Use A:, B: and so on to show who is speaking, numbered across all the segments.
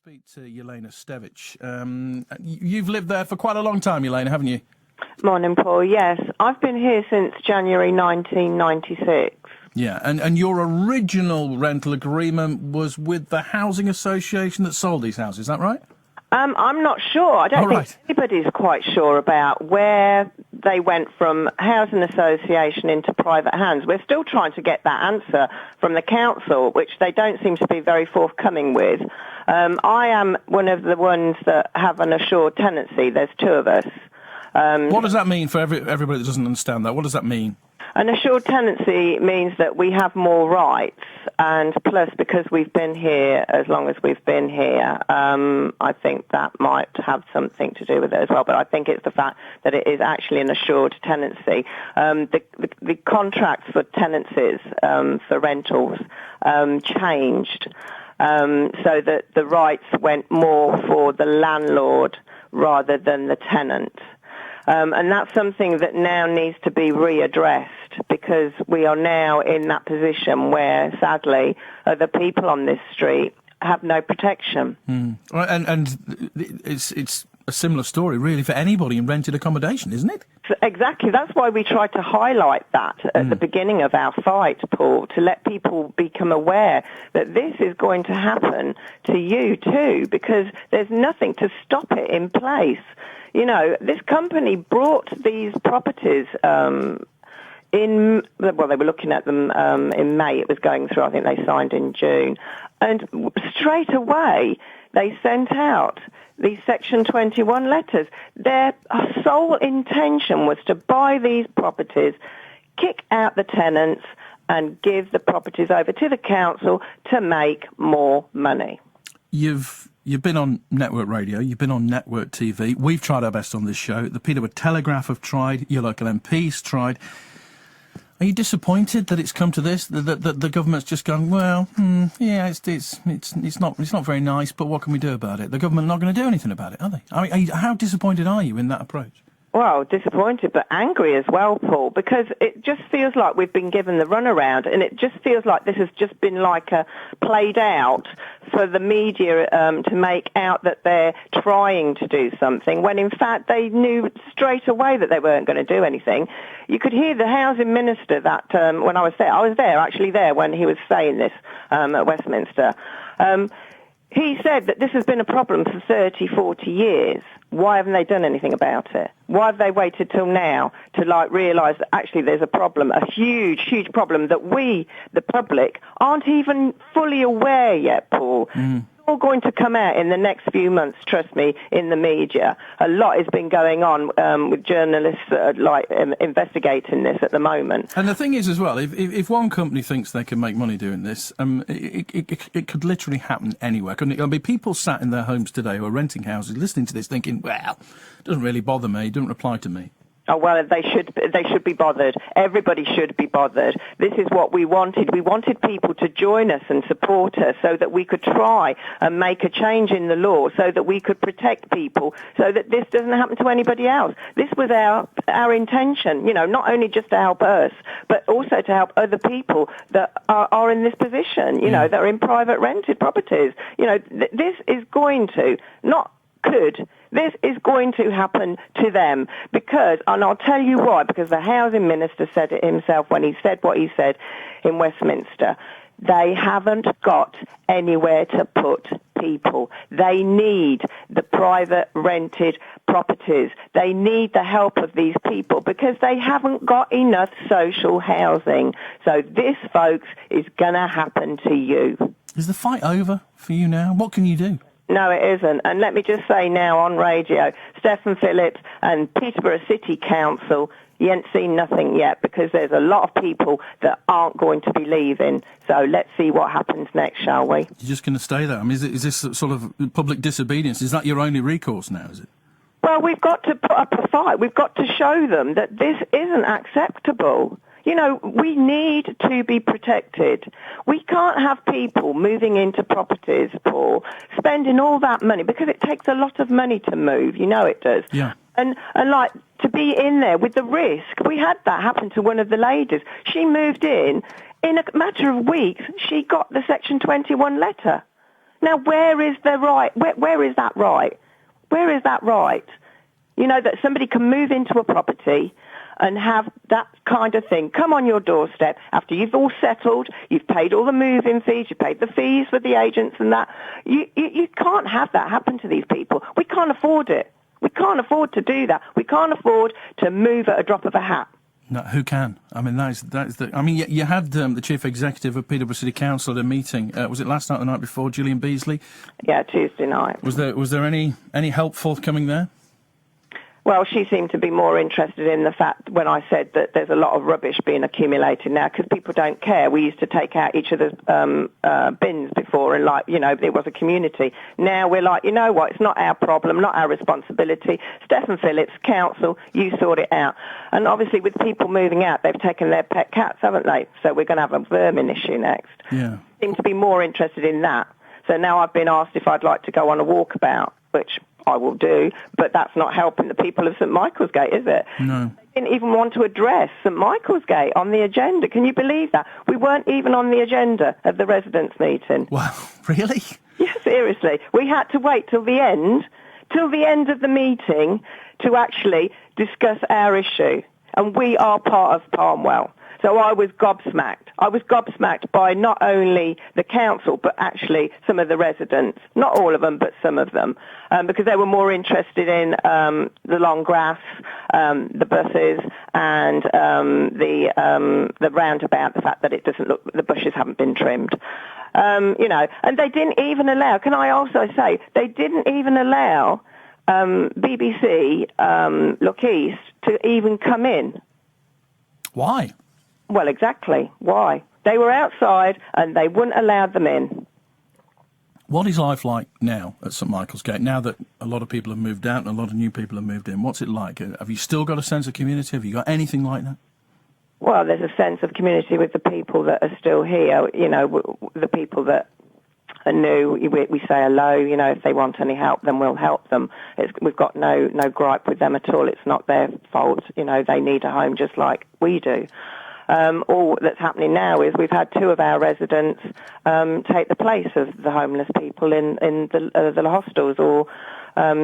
A: Speak to Jelana Stevic. You've lived there for quite a long time, Jelana, haven't you?
B: Morning, Paul. Yes, I've been here since January 1996.
A: Yeah, and your original rental agreement was with the housing association that sold these houses, is that right?
B: I'm not sure. I don't think anybody's quite sure about where they went from housing association into private hands. We're still trying to get that answer from the council, which they don't seem to be very forthcoming with. I am one of the ones that have an assured tenancy. There's two of us.
A: What does that mean for everybody that doesn't understand that? What does that mean?
B: An assured tenancy means that we have more rights, and plus because we've been here as long as we've been here, I think that might have something to do with it as well, but I think it's the fact that it is actually an assured tenancy. The contracts for tenancies for rentals changed so that the rights went more for the landlord rather than the tenant. And that's something that now needs to be readdressed because we are now in that position where, sadly, the people on this street have no protection.
A: And it's a similar story, really, for anybody in rented accommodation, isn't it?
B: Exactly. That's why we tried to highlight that at the beginning of our fight, Paul, to let people become aware that this is going to happen to you too, because there's nothing to stop it in place. You know, this company brought these properties they were looking at them in May. It was going through. I think they signed in June. And straight away, they sent out these Section 21 letters. Their sole intention was to buy these properties, kick out the tenants, and give the properties over to the council to make more money.
A: You've been on network radio, you've been on network TV. We've tried our best on this show. The Peterborough Telegraph have tried, your local MP's tried. Are you disappointed that it's come to this? That the government's just gone, well, yeah, it's not very nice, but what can we do about it? The government are not going to do anything about it, are they? I mean, how disappointed are you in that approach?
B: Well, disappointed, but angry as well, Paul, because it just feels like we've been given the runaround, and it just feels like this has just been like played out for the media to make out that they're trying to do something, when in fact they knew straight away that they weren't going to do anything. You could hear the housing minister that when I was there when he was saying this at Westminster. He said that this has been a problem for 30, 40 years. Why haven't they done anything about it? Why have they waited till now to realise that actually there's a problem, a huge, huge problem that we, the public, aren't even fully aware yet, Paul? It's all going to come out in the next few months, trust me, in the media. A lot has been going on with journalists investigating this at the moment.
A: And the thing is as well, if one company thinks they can make money doing this, it could literally happen anywhere, couldn't it? I mean, people sat in their homes today who are renting houses listening to this thinking, well, it doesn't really bother me, it doesn't apply to me.
B: Oh, well, they should be bothered. Everybody should be bothered. This is what we wanted. We wanted people to join us and support us so that we could try and make a change in the law so that we could protect people so that this doesn't happen to anybody else. This was our intention, you know, not only just to help us, but also to help other people that are in this position, you know, that are in private rented properties. You know, this is going to, this is going to happen to them because, and I'll tell you why, because the housing minister said it himself when he said what he said in Westminster. They haven't got anywhere to put people. They need the private rented properties. They need the help of these people because they haven't got enough social housing. So this, folks, is going to happen to you.
A: Is the fight over for you now? What can you do?
B: No, it isn't. And let me just say now on radio, Stephen Phillips and Peterborough City Council, you ain't seen nothing yet because there's a lot of people that aren't going to be leaving. So let's see what happens next, shall we?
A: You're just going to stay there? I mean, is this sort of public disobedience? Is that your only recourse now, is it?
B: Well, we've got to put up a fight. We've got to show them that this isn't acceptable. You know, we need to be protected. We can't have people moving into properties, Paul, spending all that money, because it takes a lot of money to move. You know it does.
A: Yeah.
B: And like, to be in there with the risk. We had that happen to one of the ladies. She moved in a matter of weeks, she got the Section 21 letter. Now, where is the right? Where is that right? Where is that right? You know, that somebody can move into a property and have that kind of thing come on your doorstep after you've all settled, you've paid all the moving fees, you've paid the fees for the agents and that. You can't have that happen to these people. We can't afford it. We can't afford to do that. We can't afford to move at a drop of a hat.
A: No, who can? I mean, that is the. I mean, you had the chief executive of Peterborough City Council at a meeting. Was it last night or the night before? Gillian Beasley.
B: Yeah, Tuesday night.
A: Was there any help forthcoming there?
B: Well, she seemed to be more interested in the fact when I said that there's a lot of rubbish being accumulated now because people don't care. We used to take out each other's bins before and, like, you know, it was a community. Now we're like, you know what, it's not our problem, not our responsibility. Stephen Phillips, council, you sort it out. And obviously with people moving out, they've taken their pet cats, haven't they? So we're going to have a vermin issue next.
A: Yeah.
B: Seem to be more interested in that. So now I've been asked if I'd like to go on a walkabout, which I will do, but that's not helping the people of St Michael's Gate, is it?
A: No.
B: They didn't even want to address St Michael's Gate on the agenda. Can you believe that? We weren't even on the agenda of the residents' meeting.
A: Wow, really?
B: Yeah, seriously. We had to wait till the end of the meeting to actually discuss our issue. And we are part of Parnwell. So I was gobsmacked. I was gobsmacked by not only the council, but actually some of the residents. Not all of them, but some of them. Because they were more interested in the long grass, the buses, and the roundabout, the fact that it doesn't look, the bushes haven't been trimmed. You know, and they didn't even allow, can I also say, they didn't even allow BBC Look East to even come in.
A: Why?
B: Well, exactly. Why? They were outside and they wouldn't allow them in.
A: What is life like now at St Michael's Gate, now that a lot of people have moved out and a lot of new people have moved in? What's it like? Have you still got a sense of community? Have you got anything like that?
B: Well, there's a sense of community with the people that are still here. You know, the people that are new, we say hello. You know, if they want any help, then we'll help them. We've got no gripe with them at all. It's not their fault. You know, they need a home just like we do. All that's happening now is we've had two of our residents take the place of the homeless people in the hostels or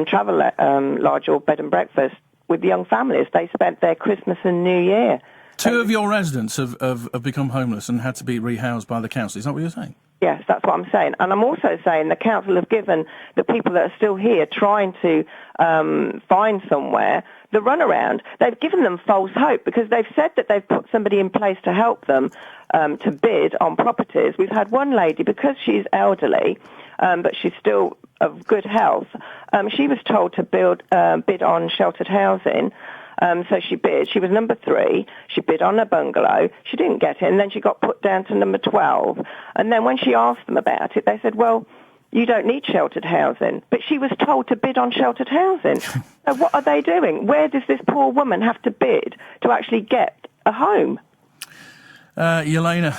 B: travel lodge or bed and breakfast with young families. They spent their Christmas and New Year.
A: Two of your residents have become homeless and had to be rehoused by the council. Is that what you're saying?
B: Yes, that's what I'm saying. And I'm also saying the council have given the people that are still here trying to find somewhere the runaround. They've given them false hope because they've said that they've put somebody in place to help them to bid on properties. We've had one lady, because she's elderly, but she's still of good health, she was told to bid on sheltered housing. So she bid. She was number 3. She bid on a bungalow. She didn't get it, and then she got put down to number 12. And then when she asked them about it, they said, well, you don't need sheltered housing. But she was told to bid on sheltered housing. So what are they doing? Where does this poor woman have to bid to actually get a home?
A: Jelana,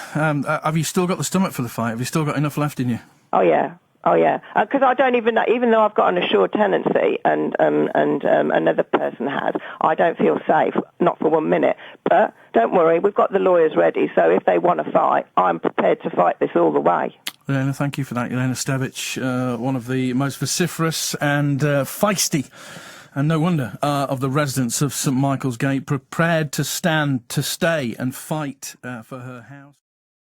A: have you still got the stomach for the fight? Have you still got enough left in you?
B: Oh, yeah. Oh, yeah. Because I don't even know, even though I've got an assured tenancy and another person has, I don't feel safe, not for 1 minute. But don't worry, we've got the lawyers ready, so if they want to fight, I'm prepared to fight this all the way.
A: Jelana, thank you for that. Jelana Stevic, one of the most vociferous and feisty, and no wonder, of the residents of St Michael's Gate, prepared to stand, to stay and fight for her house.